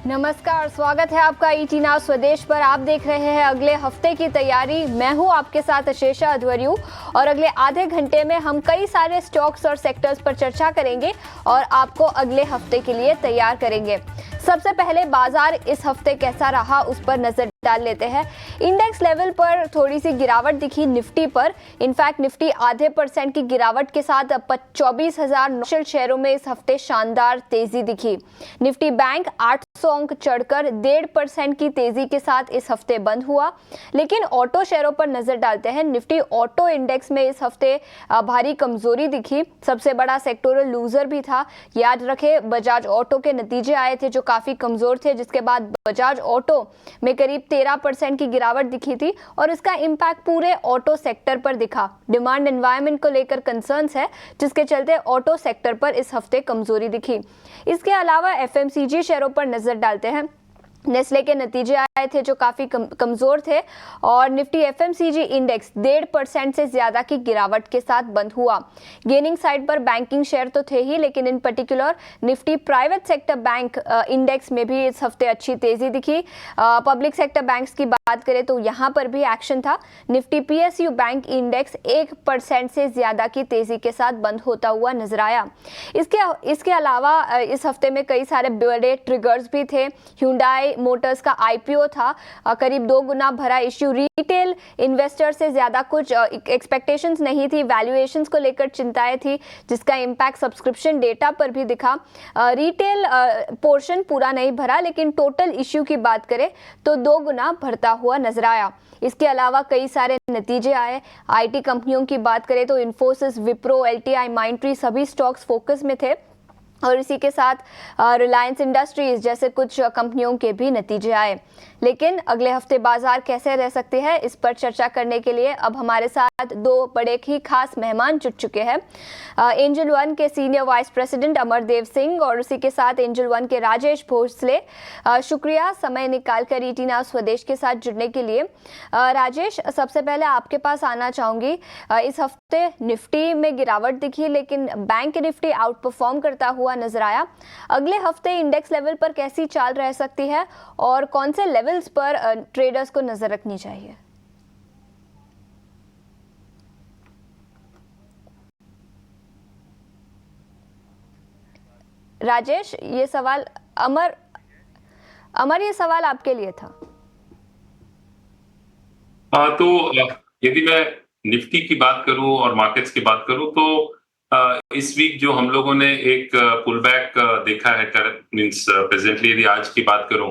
नमस्कार, स्वागत है आपका ईटी नाउ स्वदेश पर। आप देख रहे हैं अगले हफ्ते की तैयारी। मैं हूं आपके साथ अशेषा अध्वर्यु और अगले आधे घंटे में हम कई सारे स्टॉक्स और सेक्टर्स पर चर्चा करेंगे और आपको अगले हफ्ते के लिए तैयार करेंगे। सबसे पहले बाजार इस हफ्ते कैसा रहा उस पर नजर डाल लेते हैं। इंडेक्स लेवल पर थोड़ी सी गिरावट दिखी निफ्टी पर। इनफैक्ट निफ्टी आधे % की गिरावट के साथ 24,000 शेयरों में इस हफ्ते शानदार तेजी दिखी। निफ्टी बैंक 800 अंक चढ़कर 1.5% की तेजी के साथ इस हफ्ते बंद हुआ। लेकिन ऑटो शेयरों पर नजर डालते हैं। निफ्टी ऑटो इंडेक्स में इस हफ्ते भारी कमजोरी दिखी। सबसे बड़ा सेक्टोरल लूजर भी था। याद रखें, बजाज ऑटो के नतीजे आए थे जो काफी कमजोर थे, जिसके बाद बजाज ऑटो में करीब 13% की गिरावट दिखी थी और इसका इंपैक्ट पूरे ऑटो सेक्टर पर दिखा। डिमांड एनवायरनमेंट को लेकर कंसर्न्स है, जिसके चलते ऑटो सेक्टर पर इस हफ्ते कमजोरी दिखी। इसके अलावा एफएमसीजी शेयरों पर नजर डालते हैं। नेस्ले के नतीजे आए थे जो काफी कमजोर थे और निफ्टी एफएमसीजी इंडेक्स 1.5% से ज्यादा की गिरावट के साथ बंद हुआ। गेनिंग साइड पर बैंकिंग शेयर तो थे ही, लेकिन इन particular Nifty private sector bank index में भी इस हफ्ते अच्छी तेजी दिखी। पब्लिक सेक्टर बैंक्स की बात करें तो यहां पर भी एक्शन था। निफ्टी पीएसयू बैंक इंडेक्स 1% से ज्यादा की तेजी के साथ बंद होता हुआ नजर आया। इसके अलावा इस हफ्ते में कई सारे बड़े ट्रिगर्स भी थे। ह्यूंडई मोटर्स का आईपीओ था, करीब 2 गुना भरा इश्यू। रिटेल इन्वेस्टर से ज्यादा कुछ एक्सपेक्टेशंस नहीं थी, वैल्यूएशंस को लेकर चिंताएं थी, जिसका इंपैक्ट सब्सक्रिप्शन डेटा पर भी दिखा। रिटेल पोर्शन पूरा नहीं भरा, लेकिन टोटल इश्यू की बात करें तो 2 गुना भरता हुआ नजर आया। इसके अलावा कई सारे नतीजे आए। आईटी कंपनियों की बात करें तो इन्फोसिस, विप्रो, एलटीआई, माइंडट्री सभी स्टॉक्स फोकस में थे और इसी के साथ रिलायंस इंडस्ट्रीज जैसे कुछ कंपनियों के भी नतीजे आए। लेकिन अगले हफ्ते बाजार कैसे रह सकते हैं, इस पर चर्चा करने के लिए अब हमारे साथ 2 बड़े ही खास मेहमान जुट चुके हैं। एंजल वन के senior vice president Amardev Singh और उसी के साथ एंजल वन के राजेश भोसले। शुक्रिया समय निकालकर ईटी नाउ स्वदेश के साथ जुड़ने के लिए। राजेश, सबसे पहले आपके पास आना चाहूंगी। इस हफ्ते निफ्टी में गिरावट दिखी, लेकिन बैंक निफ्टी आउट परफॉर्म करता हुआ नजर आया। अगले हफ्ते इंडेक्स लेवल पर कैसी चाल रह सकती है और कौन से लेवल्स पर ट्रेडर्स को नजर रखनी चाहिए? राजेश, ये सवाल अमर ये सवाल आपके लिए था। तो यदि मैं निफ्टी की बात करूं और मार्केट्स की बात करूं तो इस वीक जो हम लोगों ने एक पुल बैक देखा है, मींस प्रेजेंटली यदि आज की बात करूं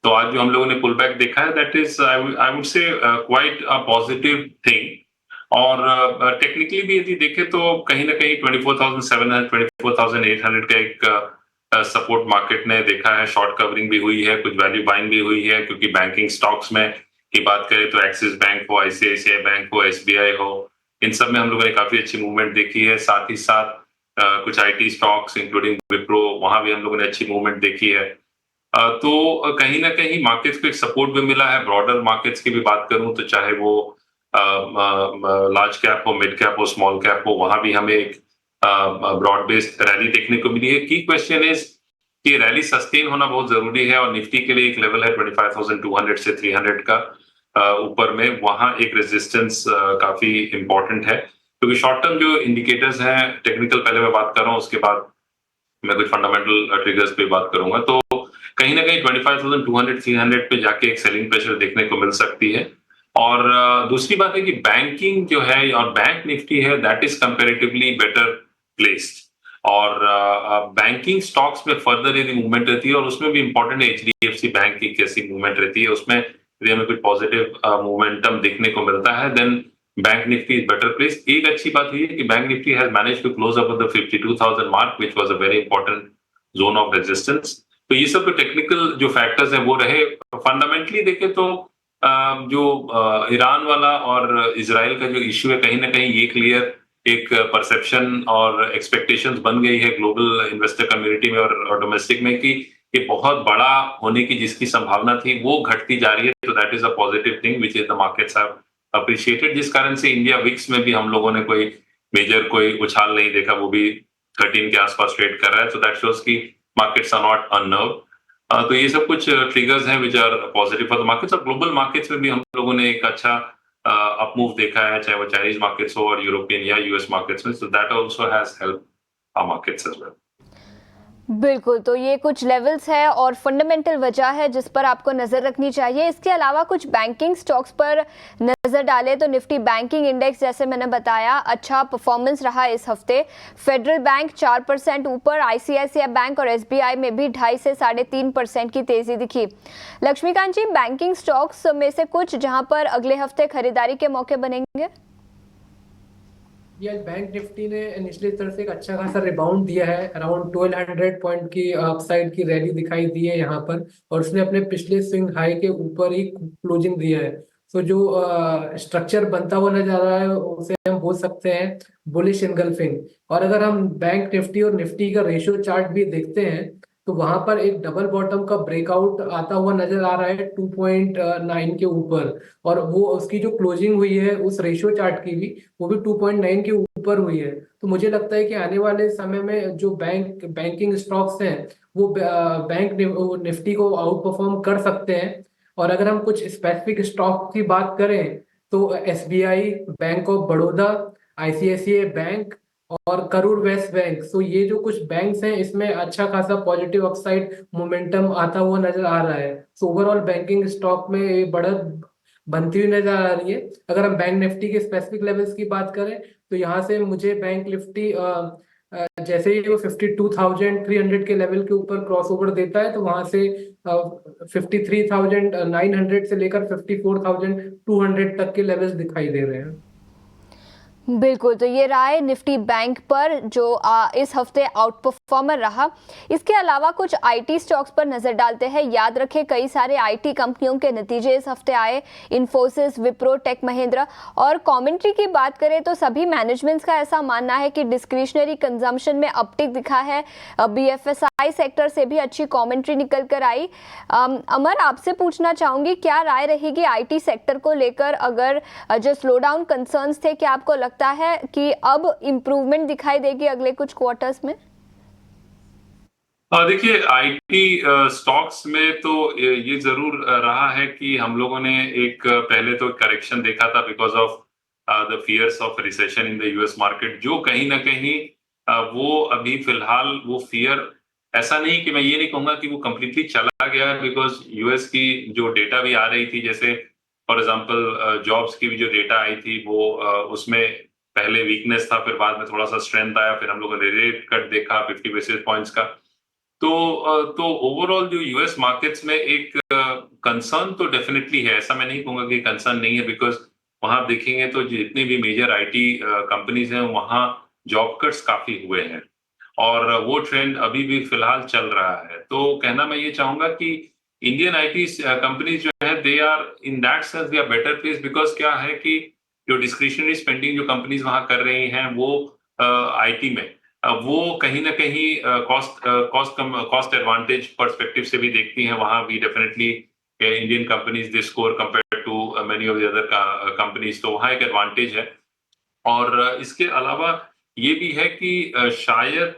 तो आज जो हम लोगों ने पुल बैक देखा है, दैट इज आई वुड से क्वाइट अ पॉजिटिव थिंग। और टेक्निकली भी यदि देखें तो कहीं ना कहीं 24,700 24,800 का एक सपोर्ट मार्केट ने देखा है। शॉर्ट कवरिंग भी हुई है, कुछ वैल्यू बाइंग भी हुई है, क्योंकि बैंकिंग स्टॉक्स में की बात करें तो एक्सिस बैंक हो, आईसीआईसीआई बैंक हो, एसबीआई हो, इन सब में हम लोगों ने काफी अच्छी मूवमेंट देखी है। साथ ही साथ कुछ आईटी स्टॉक्स इंक्लूडिंग विप्रो, वहां भी हम लोगों ने अच्छी मूवमेंट देखी है। तो कहीं ना कहीं मार्केट्स को एक सपोर्ट भी मिला है। ब्रॉडर मार्केट्स की भी बात करूं तो चाहे वो लार्ज कैप हो, मिड कैप हो, स्मॉल कैप हो, वहां भी हमें एक ब्रॉड बेस्ड रैली देखने को मिली है। की क्वेश्चन इज कि रैली सस्टेन होना बहुत जरूरी है और निफ्टी के लिए एक लेवल है 25,200 से 300 का ऊपर में, वहां एक रेजिस्टेंस काफी इंपॉर्टेंट है। क्योंकि शॉर्ट टर्म जो इंडिकेटर्स हैं, टेक्निकल पहले मैं बात कर रहा हूं, उसके बाद मैं कुछ फंडामेंटल ट्रिगर्स पे बात करूंगा। तो कहीं ना कहीं 25,200 300 पे जाके एक सेलिंग प्रेशर देखने को मिल सकती है। और दूसरी बात है कि बैंकिंग जो है और बैंक निफ्टी है, that is comparatively better placed. और बैंकिंग स्टॉक्स में फर्दर यदि मूवमेंट रहती है, और उसमें भी इंपॉर्टेंट है एचडीएफसी बैंक की कैसी मूवमेंट रहती है, उसमें यदि हमें कुछ पॉजिटिव मोमेंटम देखने को मिलता है, then Bank Nifty is better place. एक अच्छी बात ये है कि Bank Nifty has managed to close up the 52,000 mark, which was a very important zone of resistance. तो ये सब टेक्निकल जो फैक्टर्स हैं वो रहे। फंडामेंटली देखें तो जो ईरान वाला और इजराइल का जो इश्यू है, कहीं ना कहीं ये क्लियर एक परसेप्शन और एक्सपेक्टेशंस बन गई है ग्लोबल इन्वेस्टर कम्युनिटी में और डोमेस्टिक में कि ये बहुत बड़ा होने की जिसकी संभावना थी वो घटती जा रही है। तो that is a positive thing which is the markets have appreciated, जिस कारण से इंडिया विक्स में भी हम लोगों ने कोई मेजर कोई उछाल नहीं देखा, वो भी 13 के आसपास ट्रेड कर रहा है। सो दैट शोज की मार्केट्स आर नॉट अननर्व। तो ये सब कुछ ट्रिगर्स हैं which are positive for the markets. और ग्लोबल मार्केट्स में भी हम लोगों ने एक अच्छा अप मूव देखा है, चाहे वो चाइनीज मार्केट्स हो और यूरोपियन या यूएस मार्केट्स में। So that also has help our markets as well. बिल्कुल, तो ये कुछ लेवल्स है और फंडामेंटल वजह है जिस पर आपको नज़र रखनी चाहिए। इसके अलावा कुछ बैंकिंग स्टॉक्स पर नज़र डालें तो निफ्टी बैंकिंग इंडेक्स, जैसे मैंने बताया, अच्छा परफॉर्मेंस रहा इस हफ्ते। फेडरल बैंक 4% ऊपर, आईसीआईसीआई बैंक और एसबीआई में भी 2.5 से 3.5% की तेजी दिखी। लक्ष्मीकांत जी, बैंकिंग स्टॉक्स में से कुछ जहां पर अगले हफ्ते खरीदारी के मौके बनेंगे? ये आज बैंक निफ्टी ने निचली स्तर से एक अच्छा खासा रिबाउंड दिया है। अराउंड 1200 पॉइंट की अपसाइड की रैली दिखाई दी है यहाँ पर, और उसने अपने पिछले स्विंग हाई के ऊपर ही क्लोजिंग दिया है। तो जो स्ट्रक्चर बनता हुआ नजर आ रहा है उसे हम बोल सकते हैं बुलिश इनगल्फिंग। और अगर हम बैंक निफ्टी और निफ्टी का रेशियो चार्ट भी देखते हैं तो वहां पर एक डबल बॉटम का ब्रेकआउट आता हुआ नजर आ रहा है 2.9 के ऊपर, और वो उसकी जो क्लोजिंग हुई है उस रेशियो चार्ट की भी, वो भी 2.9 के ऊपर हुई है। तो मुझे लगता है कि आने वाले समय में जो बैंकिंग स्टॉक्स हैं वो बैंक निफ्टी को आउट परफॉर्म कर सकते हैं। और अगर हम कुछ स्पेसिफिक स्टॉक की बात करें तो SBI, bank of Baroda, ICICI bank और करूर वैश्य बैंक, तो ये जो कुछ बैंक्स हैं इसमें अच्छा खासा पॉजिटिव अपसाइड मोमेंटम आता हुआ नजर आ रहा है। सो ओवरऑल बैंकिंग स्टॉक में ये बढ़त बनती हुई नजर आ रही है। अगर हम बैंक निफ्टी के स्पेसिफिक लेवल्स की बात करें तो यहाँ से मुझे बैंक निफ्टी जैसे ही वो 52,300 के लेवल के ऊपर क्रॉस ओवर देता है तो वहां से 53,900 से लेकर 54,200 तक के लेवल्स दिखाई दे रहे हैं। बिल्कुल, तो ये राय निफ्टी बैंक पर जो इस हफ्ते आउट परफॉर्मर रहा। इसके अलावा कुछ आईटी स्टॉक्स पर नजर डालते हैं। याद रखें, कई सारे आईटी कंपनियों के नतीजे इस हफ्ते आए, इन्फोसिस, विप्रो, टेक महिंद्रा। और कमेंट्री की बात करें तो सभी मैनेजमेंट्स का ऐसा मानना है कि डिस्क्रिशनरी कंजम्पशन में अपटिक दिखा है। बीएफएसआई सेक्टर से भी अच्छी कमेंट्री निकल कर आई। अमर, आपसे पूछना चाहूंगी, क्या राय रहेगी आईटी सेक्टर को लेकर? अगर जो स्लो डाउन कंसर्न्स थे, क्या आपको लगता है कि अब इंप्रूवमेंट दिखाई देगी अगले कुछ क्वार्टर्स में? देखिए, आईटी स्टॉक्स में तो ये जरूर रहा है कि हम लोगों ने एक पहले तो करेक्शन देखा था because of the fears of recession in the US market, जो कहीं ना कहीं वो अभी फिलहाल वो फियर, ऐसा नहीं कि मैं ये नहीं कहूंगा कि वो कंप्लीटली चला गया है, बिकॉज यूएस की जो डेटा भी आ रही थी, जैसे फॉर एग्जांपल जॉब्स की भी जो डेटा आई थी वो उसमें पहले वीकनेस था, फिर बाद में थोड़ा सा स्ट्रेंथ आया, फिर हम लोगों ने रेट कट देखा 50 बेसिस पॉइंट्स का। तो ओवरऑल जो यूएस मार्केट्स में एक कंसर्न तो डेफिनेटली है, ऐसा मैं नहीं कहूंगा कि कंसर्न नहीं है, बिकॉज वहां आप देखेंगे तो जितने भी मेजर आईटी कंपनीज हैं वहां जॉब कट्स काफी हुए हैं और वो ट्रेंड अभी भी फिलहाल चल रहा है। तो कहना मैं ये चाहूंगा कि इंडियन आईटी कंपनीज जो है they are in that sense they are better place, because क्या है कि जो डिस्क्रिशनरी स्पेंडिंग जो कंपनीज वहां कर रही हैं वो आईटी में वो कहीं ना कहीं कॉस्ट एडवांटेज पर्सपेक्टिव से भी देखती हैं। वहां भी definitely Indian companies they score compare to many of the other companies, तो वहां एक एडवांटेज है। और इसके अलावा ये भी है कि शायद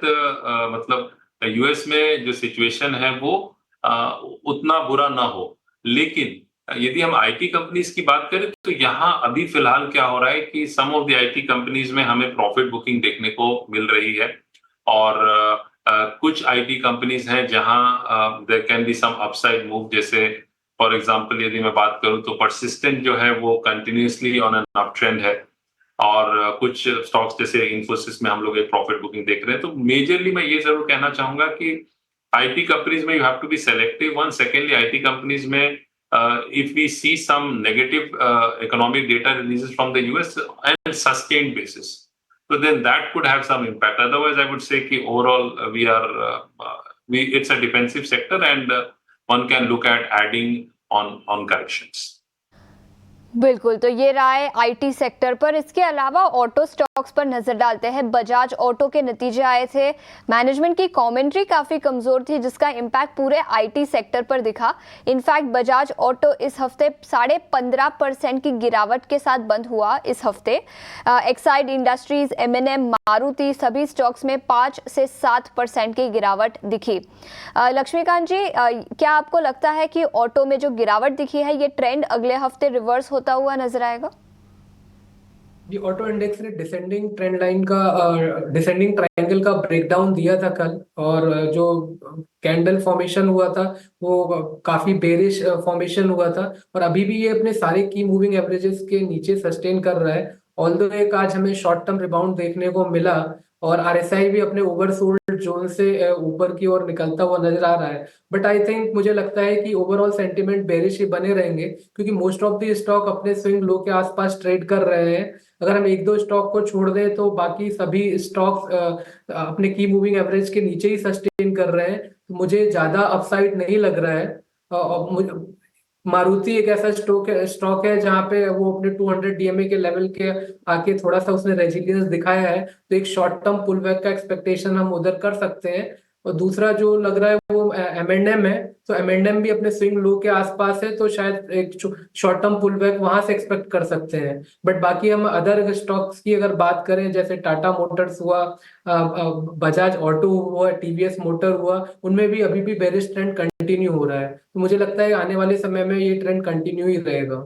मतलब यूएस में जो सिचुएशन है वो उतना बुरा ना हो, लेकिन यदि हम आईटी कंपनीज की बात करें तो यहाँ अभी फिलहाल क्या हो रहा है कि सम ऑफ द आईटी कंपनीज में हमें प्रॉफिट बुकिंग देखने को मिल रही है और कुछ आईटी कंपनीज हैं जहां there can be some upside move. जैसे फॉर एग्जांपल यदि मैं बात करूं तो परसिस्टेंट जो है वो continuously on an up trend है, और कुछ स्टॉक्स जैसे इन्फोसिस में हम लोग एक प्रॉफिट बुकिंग देख रहे हैं। तो मेजरली मैं ये जरूर कहना चाहूंगा कि आईटी कंपनीज में you have to be selective one. Secondly, IT companies में if we see some negative economic data releases from the US and sustained basis, so then that could have some impact. Otherwise, I would say कि overall it's a defensive sector and one can look at adding on corrections. बिल्कुल, तो ये राय IT sector पर। इसके अलावा auto stocks पर नजर डालते हैं। बजाज ऑटो के नतीजे आए थे, मैनेजमेंट की कमेंट्री काफी कमजोर थी जिसका इम्पैक्ट पूरे आईटी सेक्टर पर दिखा। इनफैक्ट बजाज ऑटो इस हफ्ते 15.5% की गिरावट के साथ बंद हुआ इस हफ्ते। एक्साइड इंडस्ट्रीज, एमएनएम, मारुति सभी स्टॉक्स में 5 से 7% की गिरावट दिखी। लक्ष्मीकांत जी, क्या आपको लगता है कि ऑटो में जो गिरावट दिखी है ये ट्रेंड अगले हफ्ते रिवर्स होता हुआ नजर आएगा? जी, ऑटो इंडेक्स ने डिसेंडिंग ट्रेंड लाइन का डिसेंडिंग ट्रायंगल का ब्रेकडाउन दिया था कल, और जो कैंडल फॉर्मेशन हुआ था वो काफी बेरिश फॉर्मेशन हुआ था, और अभी भी ये अपने सारे की मूविंग एवरेजेस के नीचे सस्टेन कर रहा है। ऑल्दो एक आज हमें शॉर्ट टर्म रिबाउंड देखने को मिला, और आरएसआई भी अपने ओवरसोल्ड जोन से ऊपर की ओर निकलता हुआ नजर आ रहा है। बट आई थिंक मुझे लगता है कि ओवरऑल सेंटिमेंट बेरिश ही बने रहेंगे, क्योंकि मोस्ट ऑफ द स्टॉक अपने स्विंग लो के आसपास ट्रेड कर रहे हैं। अगर हम एक दो स्टॉक को छोड़ दें तो बाकी सभी स्टॉक्स अपने की मूविंग एवरेज के नीचे ही सस्टेन कर रहे हैं, तो मुझे ज्यादा अपसाइड नहीं लग रहा है। मारुति एक ऐसा स्टॉक है जहां पे वो अपने 200 डीएमए के लेवल के आके थोड़ा सा उसने रेजिलियंस दिखाया है, तो एक शॉर्ट टर्म पुल बैक का एक्सपेक्टेशन हम उधर कर सकते हैं। और दूसरा जो लग रहा है वो एम है, तो एम भी अपने स्विंग लो के आसपास है, तो शायद एक शॉर्ट टर्म पुल बैक वहां से एक्सपेक्ट कर सकते हैं। बट बाकी हम अदर स्टॉक्स की अगर बात करें, जैसे टाटा मोटर्स हुआ, बजाज ऑटो हुआ, टीवीएस मोटर हुआ, उनमें भी अभी भी बेरिश ट्रेंड कंटिन्यू हो रहा है, तो मुझे लगता है आने वाले समय में ये ट्रेंड कंटिन्यू ही रहेगा।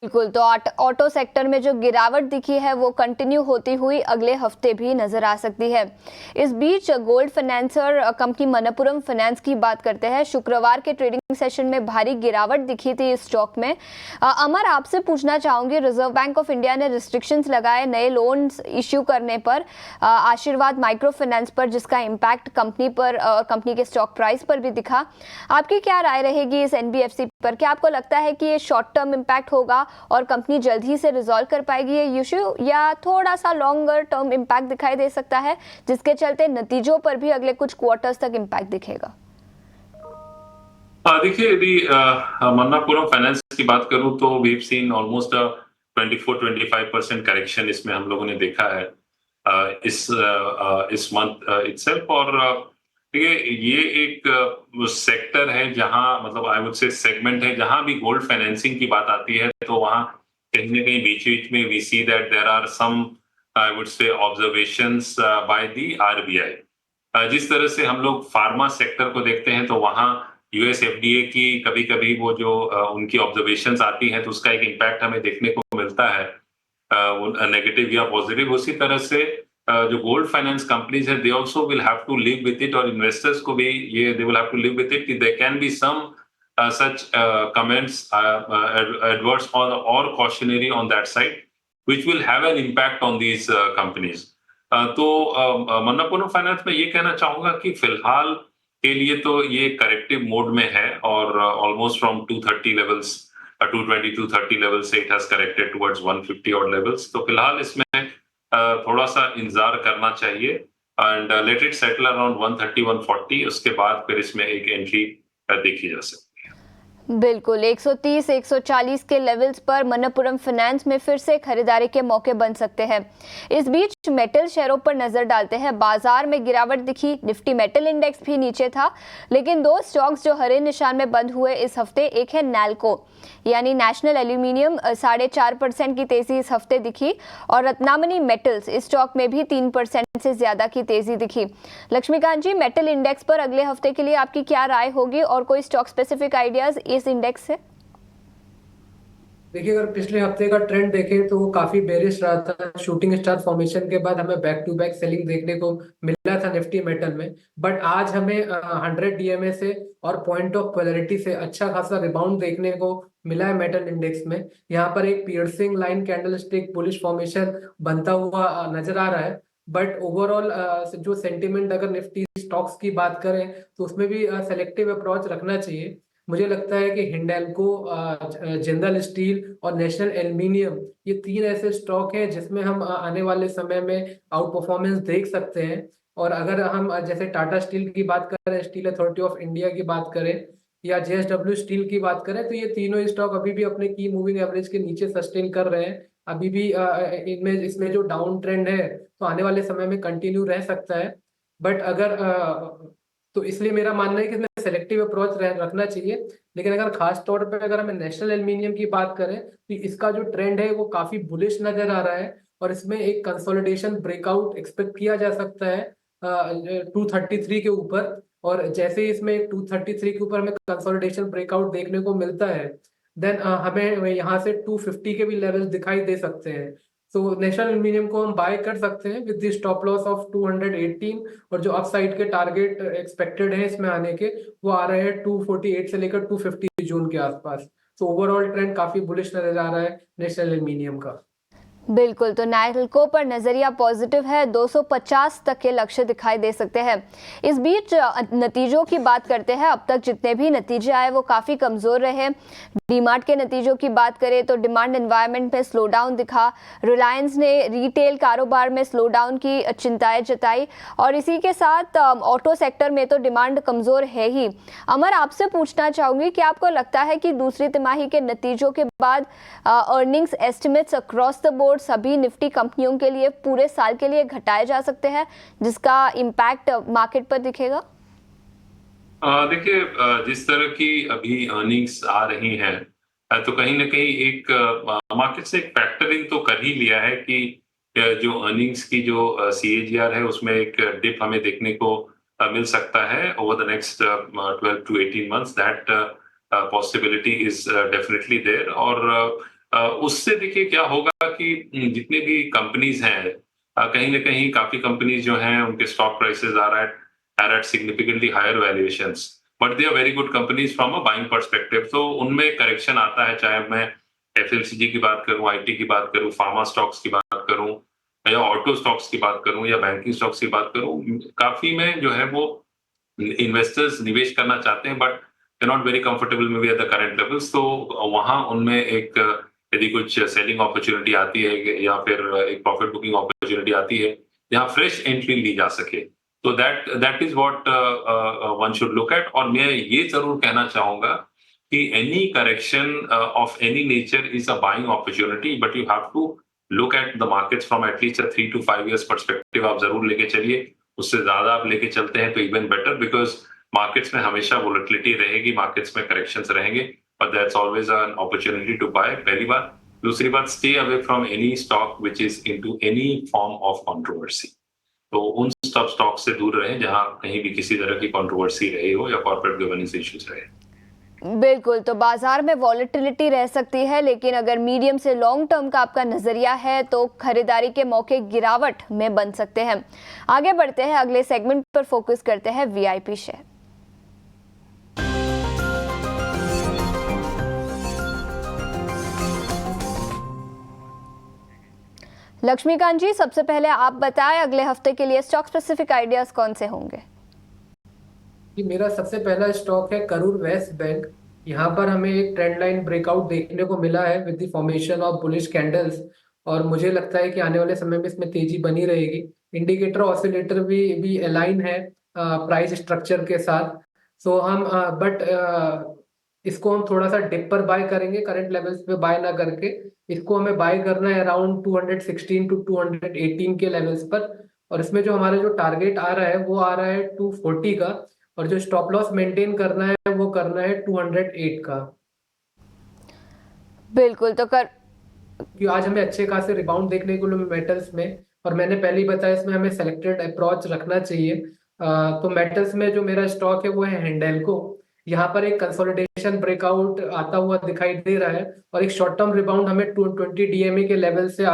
बिल्कुल, तो ऑटो सेक्टर में जो गिरावट दिखी है वो कंटिन्यू होती हुई अगले हफ्ते भी नजर आ सकती है। इस बीच gold financer company Manappuram finance की बात करते हैं। शुक्रवार के ट्रेडिंग सेशन में भारी गिरावट दिखी थी इस स्टॉक में। अमर, आपसे पूछना चाहूंगी, रिजर्व बैंक ऑफ इंडिया ने रिस्ट्रिक्शंस लगाए नए लोन्स इश्यू करने पर, आशीर्वाद माइक्रो फाइनेंस पर, जिसका इम्पैक्ट कंपनी पर और कंपनी के स्टॉक प्राइस पर भी दिखा। आपकी क्या राय रहेगी इस एनबीएफसी पर? क्या आपको लगता है कि ये शॉर्ट टर्म इम्पैक्ट होगा और कंपनी जल्द ही से रिजॉल्व कर पाएगी ये इश्यू, या थोड़ा सा लॉन्गर टर्म इम्पैक्ट दिखाई दे सकता है जिसके चलते नतीजों पर भी अगले कुछ क्वार्टर्स तक इम्पैक्ट दिखेगा? देखिए, यदि मन्नापुरम फाइनेंस की बात करूं तो we have seen almost 24-25% correction इसमें हम लोगों ने देखा है इस मंथ इटसेल्फ। और देखिए, ये एक सेक्टर है जहां, मतलब आई वुड से सेगमेंट है जहां भी गोल्ड फाइनेंसिंग की बात आती है तो वहां कहीं ना कहीं बीच बीच में we see that there are some, I would say, observations by the RBI. जिस तरह से हम लोग फार्मा सेक्टर को देखते हैं तो वहां यूएस एफडीए की कभी कभी वो जो उनकी ऑब्जर्वेशंस आती हैं तो उसका एक इम्पैक्ट हमें देखने को मिलता है, नेगेटिव या पॉजिटिव। उसी तरह से जो गोल्ड फाइनेंस कंपनीज है they also will have to live with it, और इन्वेस्टर्स को भी ये they will have to live with it कि there can be some such comments, adverse or cautionary on that side, which will have an impact on these companies. तो Manappuram finance में ये कहना चाहूंगा कि फिलहाल के लिए तो ये करेक्टिव मोड में है, और ऑलमोस्ट फ्रॉम 230 लेवल्स, 220 230 लेवल से इट हैज करेक्टेड टुवर्ड्स 150 और लेवल्स। तो फिलहाल इसमें थोड़ा सा इंतजार करना चाहिए, and let it settle around 130 140, उसके बाद फिर इसमें एक एंट्री देखी जा सकती है। बिल्कुल, 130 140 के लेवल्स पर मनप्पुरम फाइनेंस में फिर से खरीदारी के मौके बन सकते हैं। इस बीच मेटल शेयरों पर नजर डालते हैं। बाजार में गिरावट दिखी, निफ्टी मेटल इंडेक्स भी नीचे था, लेकिन दो स्टॉक्स जो हरे निशान में बंद हुए इस हफ्ते, एक है नैल्को यानी नेशनल एल्यूमिनियम, 4.5% की तेजी इस हफ्ते दिखी, और रत्नामनी मेटल्स, इस स्टॉक में भी 3% से ज्यादा की तेजी दिखी। लक्ष्मीकांत जी, मेटल इंडेक्स पर अगले हफ्ते के लिए आपकी क्या राय होगी, और कोई स्टॉक स्पेसिफिक आइडियाज इस इंडेक्स से? देखिए, अगर पिछले हफ्ते का ट्रेंड देखें तो वो काफी बेरिश रहा था। शूटिंग स्टार फॉर्मेशन के बाद हमें बैक टू बैक सेलिंग देखने को मिला था निफ्टी मेटल में, बट आज हमें 100 डीएमए से और पॉइंट ऑफ पोलैरिटी से अच्छा खासा रिबाउंड देखने को मिला है मेटल इंडेक्स में। यहाँ पर एक piercing line candle stick bullish formation बनता हुआ नजर आ रहा है, बट ओवरऑल जो सेंटिमेंट अगर निफ्टी स्टॉक्स की बात करें तो उसमें भी सेलेक्टिव अप्रोच रखना चाहिए। मुझे लगता है कि हिंडाल्को, जिंदल स्टील और नेशनल एल्यूमिनियम, ये तीन ऐसे स्टॉक हैं जिसमें हम आने वाले समय में आउट परफॉर्मेंस देख सकते हैं। और अगर हम जैसे टाटा स्टील की बात करें, स्टील अथॉरिटी ऑफ इंडिया की बात करें, या जेएसडब्ल्यू स्टील की बात करें, तो ये तीनों स्टॉक अभी भी अपने की मूविंग एवरेज के नीचे सस्टेन कर रहे हैं। अभी भी इसमें जो डाउन ट्रेंड है तो आने वाले समय में कंटिन्यू रह सकता है। बट अगर तो इसलिए मेरा मानना है कि इसमें सेलेक्टिव अप्रोच रखना चाहिए। लेकिन अगर खास तौर पे अगर हमें नेशनल एल्यूमिनियम की बात करें तो इसका जो ट्रेंड है वो काफी बुलिश नजर आ रहा है, और इसमें एक कंसोलिडेशन ब्रेकआउट एक्सपेक्ट किया जा सकता है 233 के ऊपर। और जैसे ही इसमें 233 के ऊपर हमें कंसोलिडेशन ब्रेकआउट देखने को मिलता है, देन हमें यहाँ से 250 के भी लेवल्स दिखाई दे सकते हैं। तो नेशनल एल्यूमिनियम को हम बाय कर सकते हैं with the stop loss of 218, और जो अपसाइड के टारगेट एक्सपेक्टेड है इसमें आने के, वो आ रहे हैं 248 से लेकर 250 जून के आसपास। तो ओवरऑल ट्रेंड काफी बुलिश नजर आ रहा है नेशनल एल्यूमिनियम का। बिल्कुल, तो नैल्को पर नजरिया पॉजिटिव है, 250 तक के लक्ष्य दिखाई दे सकते हैं। इस बीच नतीजों की बात करते हैं। अब तक जितने भी नतीजे आए वो काफ़ी कमज़ोर रहे। डीमार्ट के नतीजों की बात करें तो डिमांड एनवायरनमेंट में स्लो डाउन दिखा। रिलायंस ने रिटेल कारोबार में स्लो डाउन की चिंताएं जताई, और इसी के साथ ऑटो सेक्टर में तो डिमांड कमज़ोर है ही। अमर, आपसे पूछना चाहूँगी कि आपको लगता है कि दूसरी तिमाही के नतीजों के बाद earnings estimates across the board सभी निफ्टी कंपनियों के लिए पूरे साल के लिए घटाए जा सकते हैं, जिसका इम्पैक्ट मार्केट पर दिखेगा? देखिए, जिस तरह की अभी अर्निंग्स आ रही हैं, तो कहीं ना कहीं एक मार्केट से एक फैक्टरिंग तो कर ही लिया है कि जो अर्निंग्स की जो CAGR है उसमें एक डिप हमें देखने को मिल सकता है over the next 12 to 18 months। That possibility is definitely there. और उससे देखिए क्या होगा कि जितने भी कंपनीज हैं, कहीं ना कहीं काफी कंपनीज जो हैं उनके stock prices are at significantly higher valuations, but they are very good companies from a buying perspective। तो उनमें करेक्शन आता है, चाहे मैं FMCG की बात करूं, IT की बात करूं, फार्मा स्टॉक्स की बात करूं, या ऑटो स्टॉक्स की बात करूं, या बैंकिंग स्टॉक्स की बात करूं, काफी में जो है वो इन्वेस्टर्स निवेश करना चाहते हैं, but they not very comfortable में भी एट द करंट लेवल्स। तो वहां उनमें एक यदि कुछ सेलिंग अपॉर्चुनिटी आती है या फिर एक प्रॉफिट बुकिंग अपॉर्चुनिटी आती है जहां फ्रेश एंट्री ली जा सके, तो that is what one should look at. और मैं ये जरूर कहना चाहूंगा कि any correction of any nature is a buying opportunity, but you have to look at the markets from at least 3 to 5 years perspective. आप जरूर लेके चलिए, उससे ज्यादा आप लेके चलते हैं तो इवन बेटर, बिकॉज मार्केट्स में हमेशा वोलेटिलिटी रहेगी, मार्केट्स में करेक्शंस रहेंगे, but that's always an opportunity to buy, पहली बात। दूसरी बात, stay away from any stock which is into any form of controversy. तो उन सब स्टॉक से दूर रहें जहां कहीं भी किसी तरह की कंट्रोवर्सी रही हो या कॉर्पोरेट गवर्नेंस इश्यूज रहे। बिल्कुल, तो बाजार में वॉलेटिलिटी रह सकती है, लेकिन अगर मीडियम से लॉन्ग टर्म का आपका नजरिया है तो खरीदारी के मौके गिरावट में बन सकते हैं। आगे बढ़ते हैं, अगले सेगमेंट पर फोकस करते हैं VIP शेयर। लक्ष्मीकांत जी, सबसे पहले आप बताएं अगले हफ्ते के लिए स्टॉक स्पेसिफिक आइडियाज कौन से होंगे? मेरा सबसे पहला स्टॉक है करूर वैस्य बैंक। यहाँ पर हमें एक ट्रेंड लाइन ब्रेकआउट देखने को मिला है with the formation of bullish candles, और मुझे लगता है कि आने वाले समय में इसमें तेजी बनी रहेगी। इंडिकेटर ऑसिलेटर भी अलाइन है प्राइस स्ट्रक्चर के साथ। सो हम इसको हम थोड़ा सा डिप पर बाय करेंगे, करंट लेवल्स पे बाय ना करके। इसको हमें बाय करना है अराउंड 216 to 218 के लेवल्स पर, और इसमें जो हमारा जो टारगेट आ रहा है वो आ रहा है 240 का, और जो स्टॉप लॉस मेंटेन करना है वो करना है 208 का। बिल्कुल, तो आज हमें अच्छे खासे रिबाउंड देखने को मिले मेटल्स में, और मैंने पहले ही बताया इसमें हमें सेलेक्टेड अप्रोच रखना चाहिए। तो मेटल्स में जो मेरा स्टॉक है वो है हिंडेल्को। यहाँ पर एक कंसोलिडेशन ब्रेकआउट आता हुआ दिखाई दे रहा है, और एक शॉर्ट टर्म रिबाउंड हमें 220 DMA के लेवल से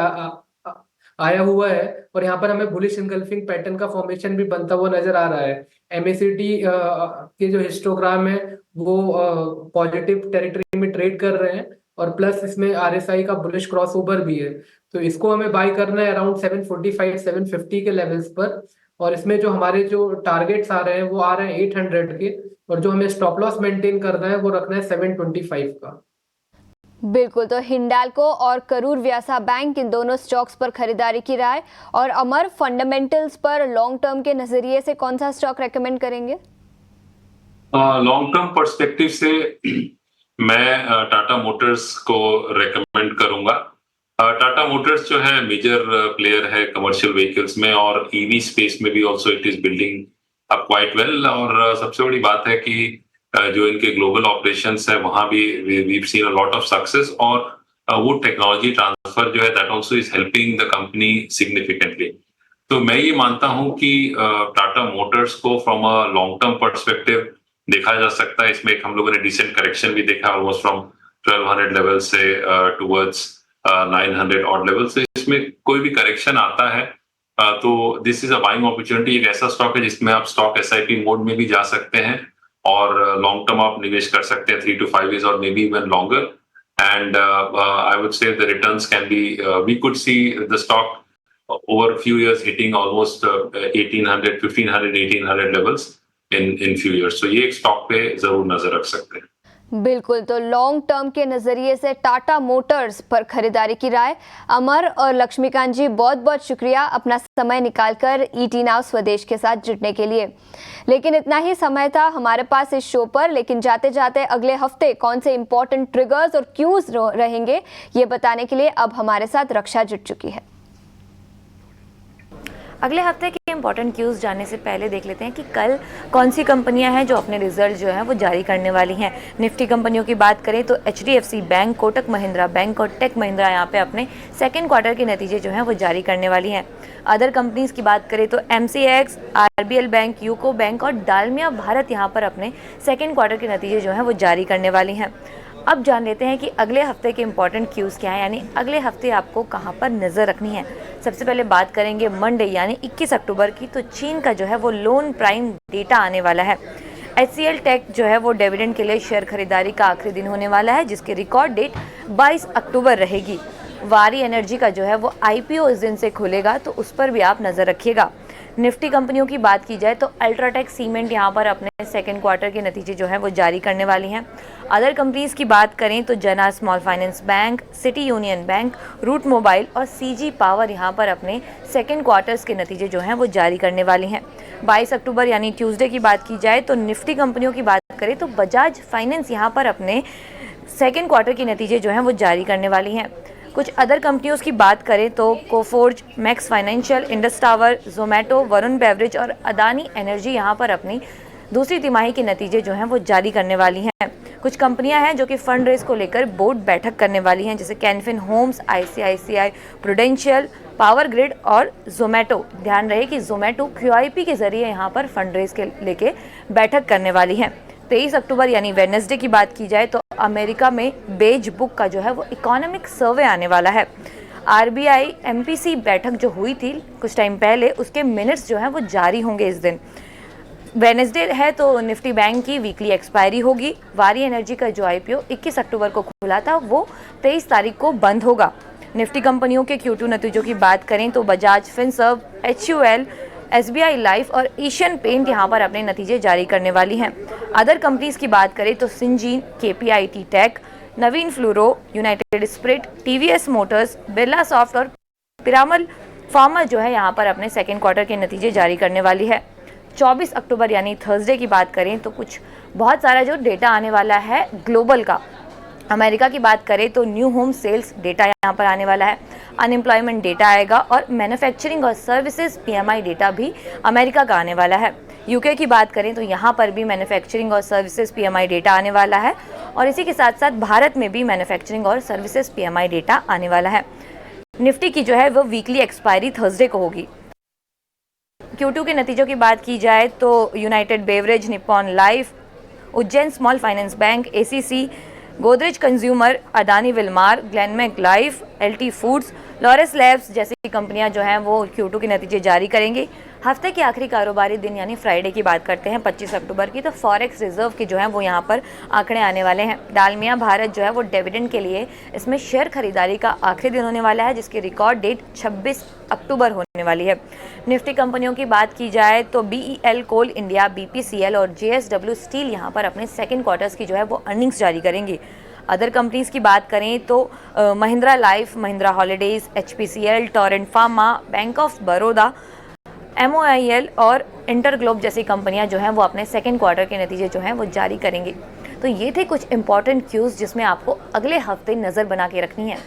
आया हुआ है, और यहाँ पर हमें बुलिश इनगल्फिंग पैटर्न का फॉर्मेशन भी बनता हुआ नजर आ रहा है। MACD के जो हिस्टोग्राम है वो पॉजिटिव टेरिटरी में ट्रेड कर रहे हैं, और प्लस इसमें RSI का बुलिश क्रॉसओवर भी है। तो इसको हमें बाय करना है अराउंड 745 750 के लेवल्स पर, और इसमें जो हमारे जो टारगेट्स आ रहे हैं वो आ रहे हैं 800 के, और जो हमें स्टॉप लॉस मेंटेन करना है वो रखना है 725 का। बिल्कुल, तो हिंडाल्को और करूर व्यासा बैंक, इन दोनों स्टॉक्स पर खरीदारी की राय। और अमर, फंडामेंटल्स पर लॉन्ग टर्म के नजरिए से कौन सा स्टॉक रेकमेंड करेंगे? लॉन्ग टर्म पर्सपेक्टिव से मैं टाटा मोटर्स को रेकमेंड करूंगा। टाटा मोटर्स जो है मेजर प्लेयर है कमर्शियल व्हीकल्स में, और EV स्पेस में भी also it is building up quite well. और सबसे बड़ी बात है कि जो इनके ग्लोबल ऑपरेशंस है वहां भी we have seen a lot of success, और वो टेक्नोलॉजी ट्रांसफर जो है that also is helping the company significantly. तो मैं ये मानता हूं कि टाटा मोटर्स को from a long term perspective देखा जा सकता है। इसमें एक हम लोगों ने डिसेंट करेक्शन भी देखा ऑलमोस्ट फ्रॉम 1200 लेवल से टुवर्ड्स 900 ऑड लेवल से। इसमें कोई भी करेक्शन आता है तो this is a buying opportunity. एक ऐसा स्टॉक है जिसमें आप स्टॉक एसआईपी मोड में भी जा सकते हैं और लॉन्ग टर्म आप निवेश कर सकते हैं 3 to 5 years और may be even longer. And I would say the returns can be, we could see the stock over a few years hitting almost 1800, 1500, 1800 levels in few years. So ये एक stock पे जरूर नजर रख सकते हैं। बिल्कुल, तो लॉन्ग टर्म के नज़रिए से टाटा मोटर्स पर खरीदारी की राय। अमर और लक्ष्मीकांत जी, बहुत बहुत शुक्रिया अपना समय निकालकर ईटी नाउ स्वदेश के साथ जुड़ने के लिए। लेकिन इतना ही समय था हमारे पास इस शो पर, लेकिन जाते जाते अगले हफ्ते कौन से इंपॉर्टेंट ट्रिगर्स और क्यूज रहेंगे ये बताने के लिए अब हमारे साथ रक्षा जुट चुकी है। अगले हफ्ते के इंपॉर्टेंट क्यूज़ जानने से पहले देख लेते हैं कि कल कौन सी कंपनियां हैं जो अपने रिजल्ट जो है वो जारी करने वाली हैं। निफ्टी कंपनियों की बात करें तो HDFC bank, Kotak Mahindra bank और टेक महिंद्रा यहाँ पे अपने सेकंड क्वार्टर के नतीजे जो हैं वो जारी करने वाली हैं। अदर कंपनीज की बात करें तो MCX, RBL bank, UCO bank और डालमिया भारत यहाँ पर अपने सेकेंड क्वार्टर के नतीजे जो हैं वो जारी करने वाली हैं। अब जान लेते हैं कि अगले हफ्ते के इंपॉर्टेंट क्यूज़ क्या है, यानी अगले हफ्ते आपको कहां पर नज़र रखनी है। सबसे पहले बात करेंगे मंडे यानी 21 अक्टूबर की, तो चीन का जो है वो लोन प्राइम डेटा आने वाला है। HCL टेक जो है वो डिविडेंड के लिए शेयर खरीदारी का आखिरी दिन होने वाला है, जिसकी रिकॉर्ड डेट 22 अक्टूबर रहेगी। वारी एनर्जी का जो है वो IPO इस दिन से खुलेगा, तो उस पर भी आप नज़र रखिएगा। निफ्टी कंपनियों की बात की जाए तो अल्ट्राटेक सीमेंट यहाँ पर अपने सेकंड क्वार्टर के नतीजे जो हैं वो जारी करने वाली हैं। अदर कंपनीज़ की बात करें तो Jana Small Finance Bank, City Union Bank, Route Mobile और CG पावर यहाँ पर अपने सेकंड क्वार्टर्स के नतीजे जो हैं वो जारी करने वाली हैं। 22 अक्टूबर यानी ट्यूसडे की बात की जाए तो निफ्टी कंपनियों की बात करें तो बजाज फाइनेंस यहाँ पर अपने सेकेंड क्वार्टर के नतीजे जो हैं वो जारी करने वाली हैं। कुछ अदर कंपनियों की बात करें तो Coforge, max financial, Indus tower, Zomato, Varun beverage और अदानी एनर्जी यहाँ पर अपनी दूसरी तिमाही के नतीजे जो हैं वो जारी करने वाली हैं। कुछ कंपनियां हैं जो कि फंड रेस को लेकर बोर्ड बैठक करने वाली हैं, जैसे Can Fin Homes, ICICI Prudential, Power Grid और जोमेटो। ध्यान रहे कि जोमेटो QIP के जरिए यहाँ पर फंड रेस के लेके बैठक करने वाली हैं। 23 अक्टूबर यानी वेडनेसडे की बात की जाए तो अमेरिका में बेज बुक का जो है वो इकोनॉमिक सर्वे आने वाला है। RBI MPC बैठक जो हुई थी कुछ टाइम पहले, उसके मिनट्स जो हैं वो जारी होंगे इस दिन। वेडनेसडे है तो निफ्टी बैंक की वीकली एक्सपायरी होगी। वारी एनर्जी का जो IPO 21 अक्टूबर को खुला था वो 23 तारीख को बंद होगा। निफ्टी कंपनियों के Q2 नतीजों की बात करें तो Bajaj Finserv, HUL, SBI life और एशियन पेंट यहाँ पर अपने नतीजे जारी करने वाली हैं। अदर कंपनीज की बात करें तो Syngene, KPIT Tech, Navin Fluoro, United Spirit, TVS Motors, Birla Soft और पिरामल फार्मा जो है यहाँ पर अपने सेकेंड क्वार्टर के नतीजे जारी करने वाली है। 24 अक्टूबर यानी थर्सडे की बात करें तो कुछ बहुत सारा जो डेटा आने वाला है ग्लोबल का। अमेरिका की बात करें तो न्यू होम सेल्स डेटा यहाँ पर आने वाला है, अनएम्प्लॉयमेंट डेटा आएगा और मैन्युफैक्चरिंग और सर्विसेज PMI डेटा भी अमेरिका का आने वाला है। UK की बात करें तो यहाँ पर भी मैन्युफैक्चरिंग और सर्विसेज PMI डेटा आने वाला है और इसी के साथ साथ भारत में भी मैन्युफैक्चरिंग और सर्विसेज PMI डेटा आने वाला है। निफ्टी की जो है वो वीकली एक्सपायरी थर्सडे को होगी। Q2 के नतीजों की बात की जाए तो United Beverage, Nippon Life, Ujjain Small Finance Bank, ACC, Godrej Consumer, Adani Wilmar, Glenmark Life, LT Foods, Laurus Labs जैसी कंपनियां जो हैं वो Q2 के नतीजे जारी करेंगी। हफ्ते के आखिरी कारोबारी दिन यानी फ्राइडे की बात करते हैं 25 अक्टूबर की, तो फॉरेक्स रिजर्व के जो हैं वो यहाँ पर आंकड़े आने वाले हैं। डालमिया भारत जो है वो डिविडेंड के लिए इसमें शेयर खरीदारी का आखिरी दिन होने वाला है, जिसकी रिकॉर्ड डेट 26 अक्टूबर होने वाली है। निफ्टी कंपनियों की बात की जाए तो BEL कोल इंडिया, BPCL और JSW स्टील यहाँ पर अपने सेकेंड क्वार्टर्स की जो है वो अर्निंग्स जारी करेंगी। अदर कंपनीज की बात करें तो Mahindra life, Mahindra holidays, HPCL, Torrent pharma, bank of Baroda, MOIL और इंटरग्लोब जैसी कंपनियां जो हैं वो अपने सेकेंड क्वार्टर के नतीजे जो हैं वो जारी करेंगी। तो ये थे कुछ इंपॉर्टेंट क्यूज़ जिसमें आपको अगले हफ्ते नज़र बना के रखनी है।